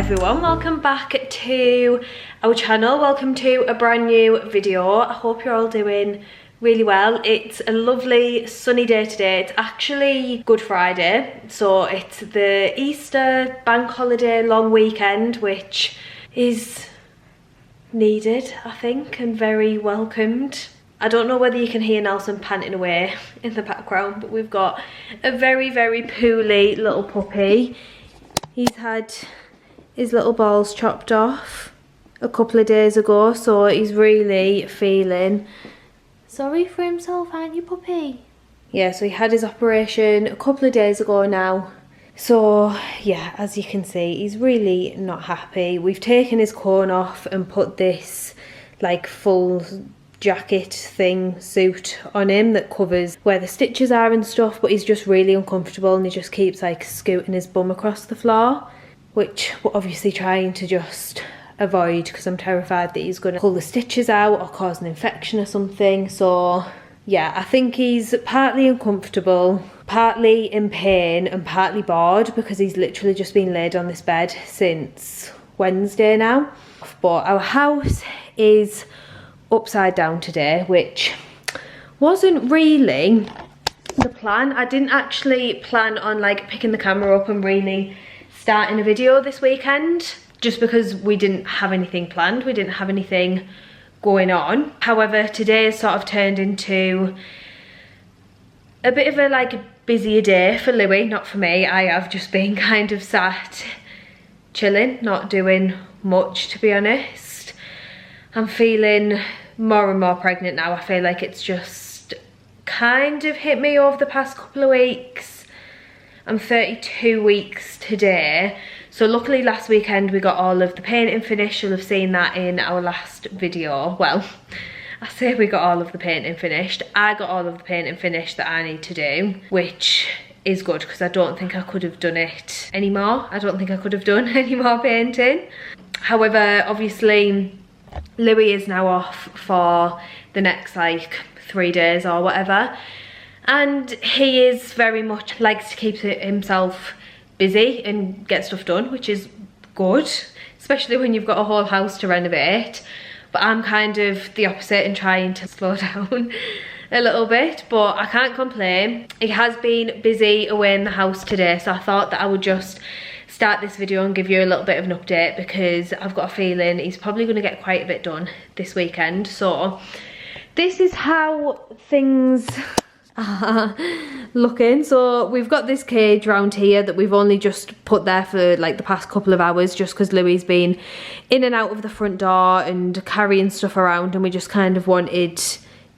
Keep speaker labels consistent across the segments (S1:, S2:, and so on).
S1: everyone, welcome back to our channel. Welcome to a brand new video. I hope you're all doing really well. It's a lovely sunny day today. It's actually Good Friday, so it's the Easter bank holiday long weekend, which is needed, I think, and very welcomed. I don't know whether you can hear Nelson panting away in the background, but we've got a very poorly little puppy. He's had his little balls chopped off a couple of days ago, so he's really feeling sorry for himself, aren't you, puppy? Yeah, so he had his operation a couple of days ago now. So yeah, as you can see, he's really not happy. We've taken his cone off and put this like full jacket thing suit on him that covers where the stitches are and stuff, but he's just really uncomfortable and he just keeps like scooting his bum across the floor, which we're obviously trying to just avoid because I'm terrified that he's going to pull the stitches out or cause an infection or something. So yeah, I think he's partly uncomfortable, partly in pain and partly bored because he's literally just been laid on this bed since Wednesday now. But our house is upside down today, which wasn't really the plan. I didn't actually plan on like picking the camera up and really starting a video this weekend, just because we didn't have anything planned, we didn't have anything going on. However, today has sort of turned into a bit of a like busier day for Louis, not for me. I have just been kind of sat chilling, not doing much, to be honest. I'm feeling more and more pregnant now. I feel like it's just kind of hit me over the past couple of weeks. I'm 32 weeks today, so luckily last weekend we got all of the painting finished. You'll have seen that in our last video. Well, I say we got all of the painting finished. I got all of the painting finished that I need to do, which is good because I don't think I could have done it anymore. I don't think I could have done any more painting. However, obviously Louis is now off for the next like 3 days or whatever, and he is very much likes to keep himself busy and get stuff done, which is good, especially when you've got a whole house to renovate. But I'm kind of the opposite and trying to slow down a little bit, but I can't complain. He has been busy away in the house today, so I thought that I would just start this video and give you a little bit of an update because I've got a feeling he's probably going to get quite a bit done this weekend. So this is how things are looking. So we've got this cage round here that we've only just put there for like the past couple of hours, just because Louis's been in and out of the front door and carrying stuff around, and we just kind of wanted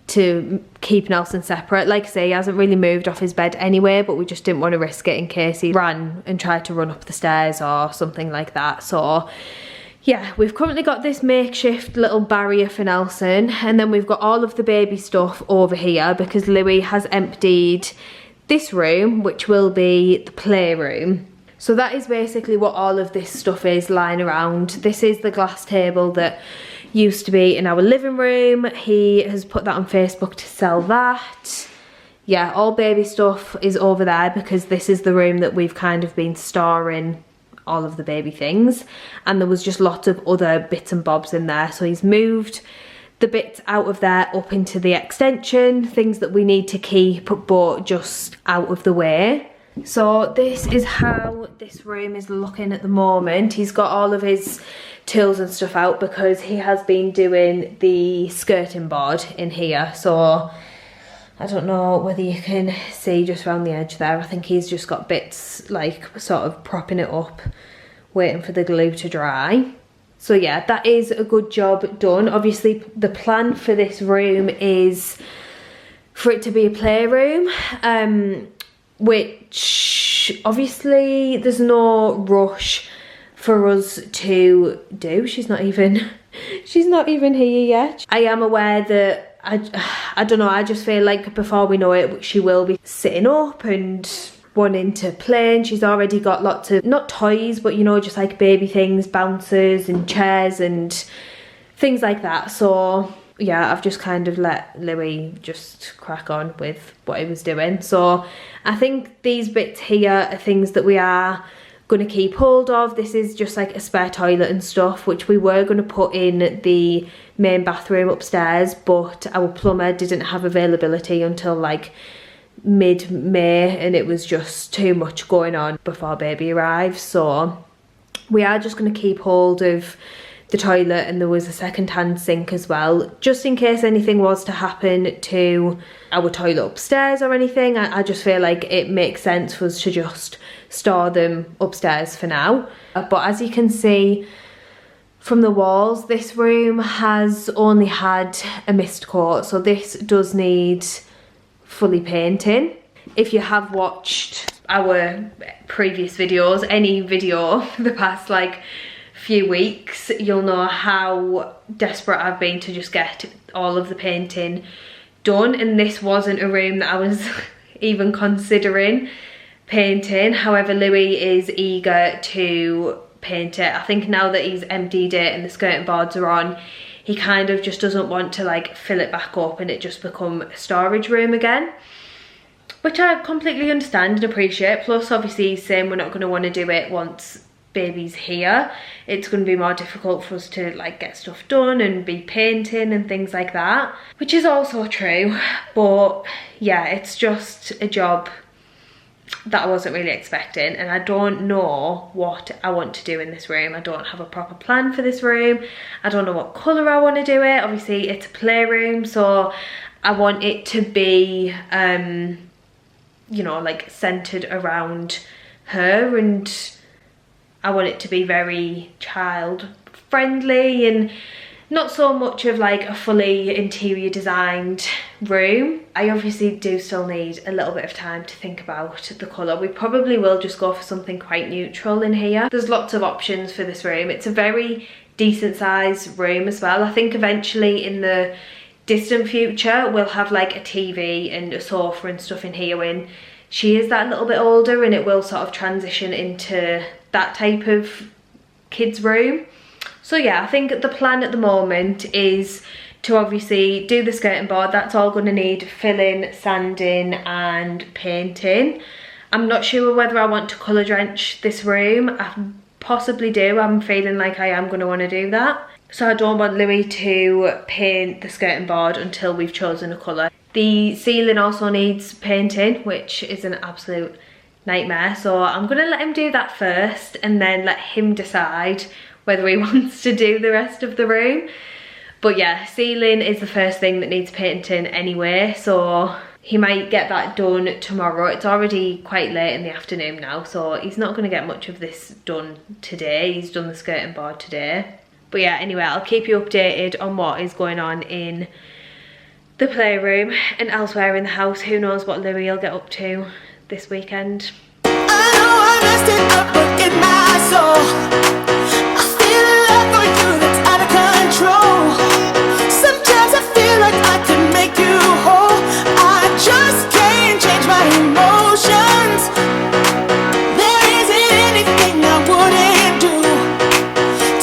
S1: to keep Nelson separate. Like I say, he hasn't really moved off his bed anyway, but we just didn't want to risk it in case he ran and tried to run up the stairs or something like that. So yeah, we've currently got this makeshift little barrier for Nelson, and then we've got all of the baby stuff over here because Louis has emptied this room, which will be the playroom. So that is basically what all of this stuff is lying around. This is the glass table that used to be in our living room. He has put that on Facebook to sell that. Yeah, all baby stuff is over there because this is the room that we've kind of been storing all of the baby things, and there was just lots of other bits and bobs in there, so he's moved the bits out of there up into the extension, things that we need to keep but just out of the way. So this is how this room is looking at the moment. He's got all of his tools and stuff out because he has been doing the skirting board in here. So I don't know whether you can see just around the edge there. I think he's just got bits like sort of propping it up, waiting for the glue to dry. So yeah, that is a good job done. Obviously the plan for this room is for it to be a playroom, which obviously there's no rush for us to do. She's not even here yet. I am aware that I don't know, I just feel like before we know it she will be sitting up and wanting to play, and she's already got lots of, not toys, but you know, just like baby things, bouncers and chairs and things like that. So yeah, I've just kind of let Louis just crack on with what he was doing. So I think these bits here are things that we are going to keep hold of. This is just like a spare toilet and stuff, which we were going to put in the main bathroom upstairs, but our plumber didn't have availability until like mid-May, and it was just too much going on before baby arrives. So we are just going to keep hold of the toilet, and there was a second-hand sink as well, just in case anything was to happen to our toilet upstairs or anything. I just feel like it makes sense for us to just store them upstairs for now. But as you can see from the walls, this room has only had a mist coat, so this does need fully painting. If you have watched our previous videos, any video for the past like few weeks, you'll know how desperate I've been to just get all of the painting done, and this wasn't a room that I was even considering painting. However, Louis is eager to paint it. I think now that he's emptied it and the skirting boards are on, he kind of just doesn't want to like fill it back up and it just become a storage room again, which I completely understand and appreciate. Plus obviously he's saying we're not going to want to do it once baby's here. It's going to be more difficult for us to like get stuff done and be painting and things like that, which is also true. But yeah, it's just a job that I wasn't really expecting, and I don't know what I want to do in this room. I don't have a proper plan for this room. I don't know what colour I want to do it. Obviously it's a playroom, so I want it to be you know, like centered around her, and I want it to be very child friendly and not so much of like a fully interior designed room. I obviously do still need a little bit of time to think about the colour. We probably will just go for something quite neutral in here. There's lots of options for this room. It's a very decent sized room as well. I think eventually in the distant future we'll have like a TV and a sofa and stuff in here when she is that little bit older, and it will sort of transition into that type of kids room. So yeah, I think the plan at the moment is to obviously do the skirting board. That's all going to need filling, sanding and painting. I'm not sure whether I want to colour drench this room. I possibly do. I'm feeling like I am going to want to do that. So I don't want Louis to paint the skirting board until we've chosen a colour. The ceiling also needs painting, which is an absolute nightmare. So I'm going to let him do that first and then let him decide whether he wants to do the rest of the room. But yeah, ceiling is the first thing that needs painting anyway, so he might get that done tomorrow. It's already quite late in the afternoon now, so he's not going to get much of this done today. He's done the skirting board today. But yeah, anyway, I'll keep you updated on what is going on in the playroom and elsewhere in the house. Who knows what Louis will get up to this weekend.
S2: I know I messed it up, but in my soul I feel a love for you that's out of control. Sometimes I feel like I could make you whole. I just can't change my emotions. There isn't anything I wouldn't do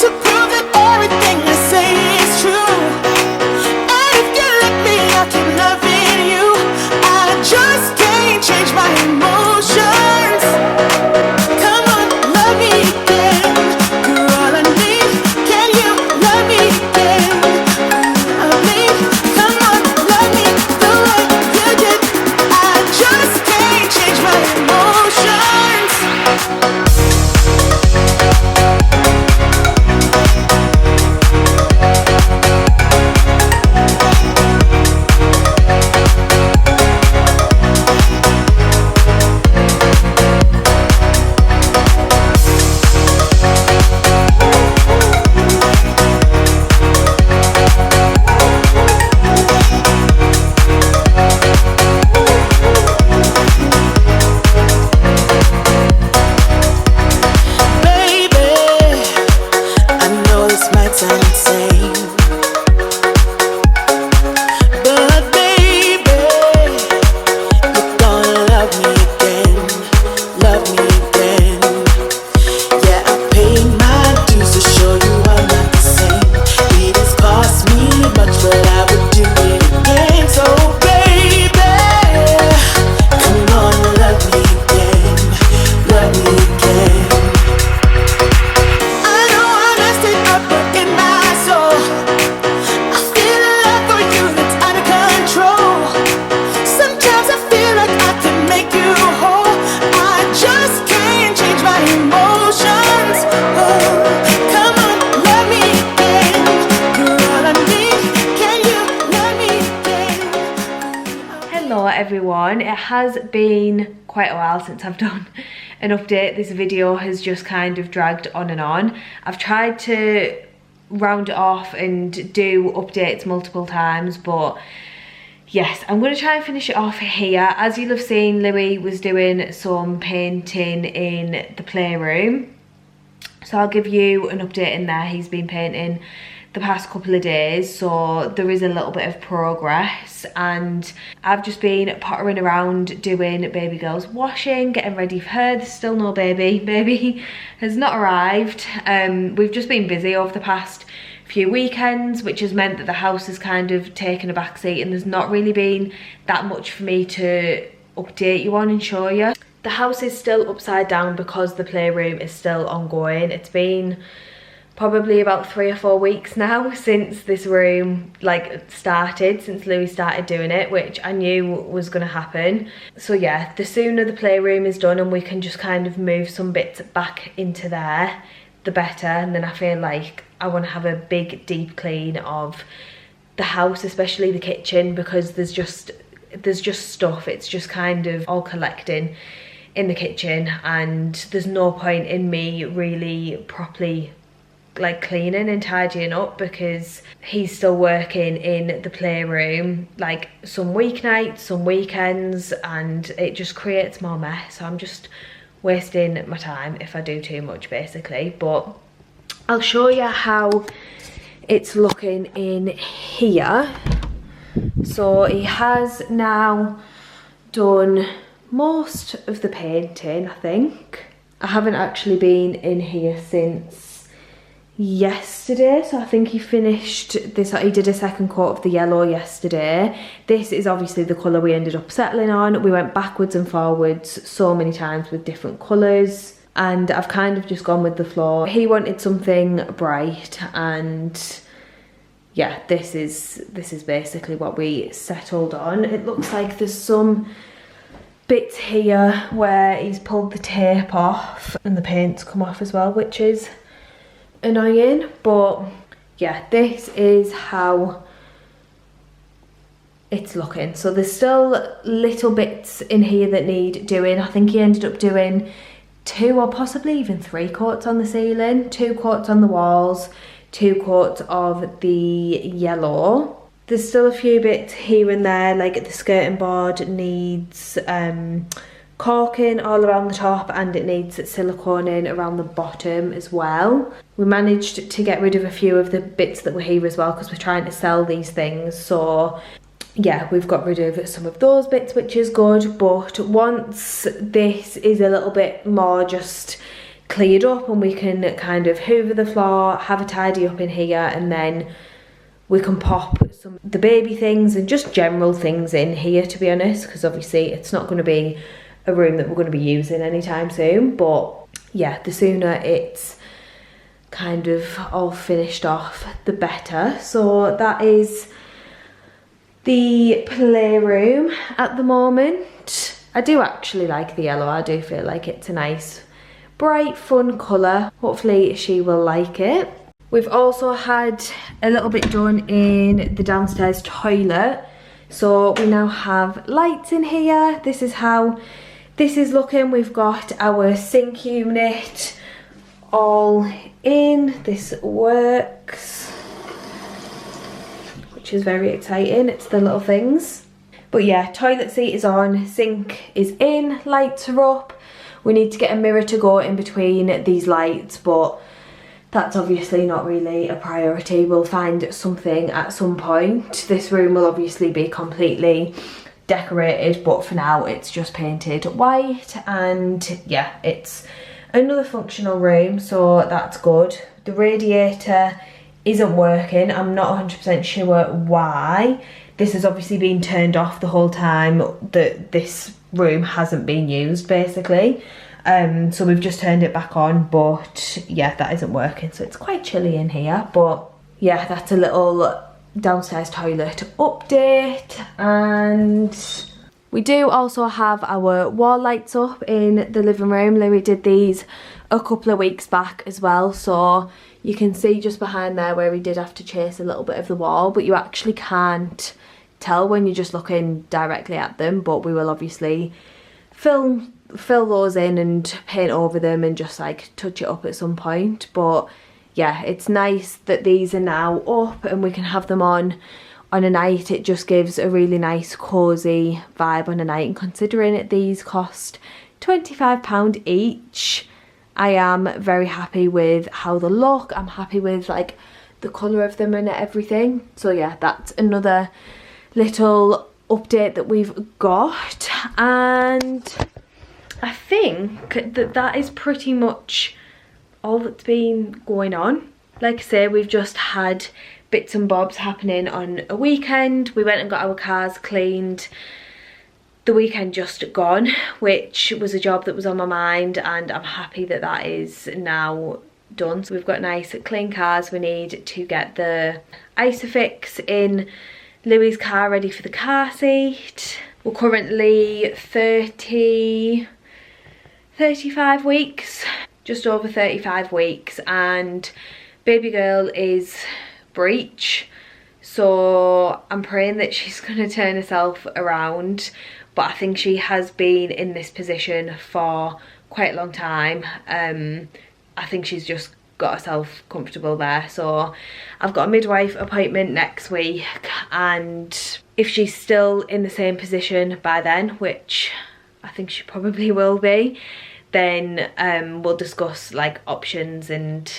S2: to prove that everything I say is true. And if you let me, I'll keep loving you. I just can't change my emotions. Come on, love me again. You're all I need. Can you love me again?
S1: has been quite a while since I've done an update. This video has just kind of dragged on and on. I've tried to round it off and do updates multiple times, but yes, I'm going to try and finish it off here. As you'll have seen, Louis was doing some painting in the playroom, so I'll give you an update in there. He's been painting the past couple of days, so there is a little bit of progress, and I've just been pottering around doing baby girl's washing, getting ready for her. There's still no baby has not arrived. We've just been busy over the past few weekends, which has meant that the house has kind of taken a backseat, and there's not really been that much for me to update you on and show you. The house is still upside down because the playroom is still ongoing. It's been probably about 3 or 4 weeks now since this room started, since Louis started doing it, which I knew was going to happen. So yeah, the sooner the playroom is done and we can just kind of move some bits back into there, the better. And then I feel like I want to have a big deep clean of the house, especially the kitchen, because there's just stuff. It's just kind of all collecting in the kitchen, and there's no point in me really properly cleaning and tidying up because he's still working in the playroom some weeknights, some weekends, and it just creates more mess. So I'm just wasting my time if I do too much, basically. But I'll show you how it's looking in here. So he has now done most of the painting, I think. I haven't actually been in here since yesterday, so I think he finished this. He did a second coat of the yellow yesterday. This is obviously the colour we ended up settling on. We went backwards and forwards so many times with different colours, and I've kind of just gone with the flow. He wanted something bright, and yeah, this is basically what we settled on. It looks like there's some bits here where he's pulled the tape off and the paint's come off as well, which is annoying. But yeah, this is how it's looking. So there's still little bits in here that need doing. I think he ended up doing 2 or possibly even 3 coats on the ceiling, 2 coats on the walls, 2 coats of the yellow. There's still a few bits here and there, like the skirting board needs caulking all around the top, and it needs siliconing around the bottom as well. We managed to get rid of a few of the bits that were here as well because we're trying to sell these things. So yeah, we've got rid of some of those bits, which is good. But once this is a little bit more just cleared up and we can kind of hoover the floor, have a tidy up in here, and then we can pop some of the baby things and just general things in here, to be honest, because obviously it's not going to be a room that we're going to be using anytime soon. But yeah, the sooner it's kind of all finished off, the better. So that is the playroom at the moment. I do actually like the yellow. I do feel like it's a nice bright fun colour. Hopefully she will like it. We've also had a little bit done in the downstairs toilet. So we now have lights in here. This is how this is looking. We've got our sink unit all in. This works, which is very exciting. It's the little things. But yeah, toilet seat is on, sink is in, lights are up. We need to get a mirror to go in between these lights, but that's obviously not really a priority. We'll find something at some point. This room will obviously be completely decorated, but for now it's just painted white, and yeah, it's another functional room, so that's good. The radiator isn't working. I'm not 100% sure why. This has obviously been turned off the whole time that this room hasn't been used, basically. So we've just turned it back on, but yeah, that isn't working, so it's quite chilly in here. But yeah, that's a little downstairs toilet update. And we do also have our wall lights up in the living room. Louis did these a couple of weeks back as well, so you can see just behind there where he did have to chase a little bit of the wall, but you actually can't tell when you're just looking directly at them, but we will obviously fill those in and paint over them and just like touch it up at some point. But yeah, it's nice that these are now up and we can have them on a night. It just gives a really nice cozy vibe on a night, and considering it, these cost £25 each, I am very happy with how they look. I'm happy with like the colour of them and everything. So yeah, that's another little update that we've got, and I think that is pretty much all that's been going on. Like I say, we've just had bits and bobs happening on a weekend. We went and got our cars cleaned the weekend just gone, which was a job that was on my mind, and I'm happy that that is now done. So we've got nice clean cars. We need to get the Isofix in Louis' car ready for the car seat. We're currently 35 weeks, just over 35 weeks, and baby girl is breech, so I'm praying that she's gonna turn herself around, but I think she has been in this position for quite a long time. I think she's just got herself comfortable there. So I've got a midwife appointment next week, and if she's still in the same position by then, which I think she probably will be, then we'll discuss like options and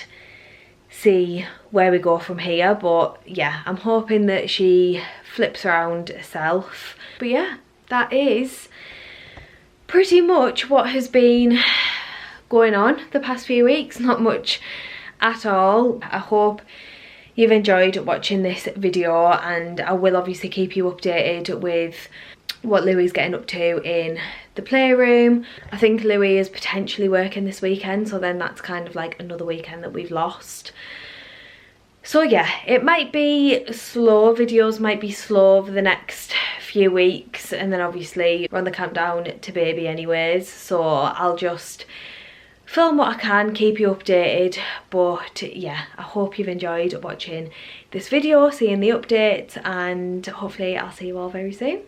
S1: see where we go from here. But yeah, I'm hoping that she flips around herself. But yeah, that is pretty much what has been going on the past few weeks. Not much at all. I hope you've enjoyed watching this video, and I will obviously keep you updated with what Louis is getting up to in the playroom. I think Louis is potentially working this weekend, so then that's kind of like another weekend that we've lost. So yeah, it might be slow, videos might be slow over the next few weeks, and then obviously we're on the countdown to baby anyways, so I'll just film what I can, keep you updated. But yeah, I hope you've enjoyed watching this video, seeing the updates, and hopefully I'll see you all very soon.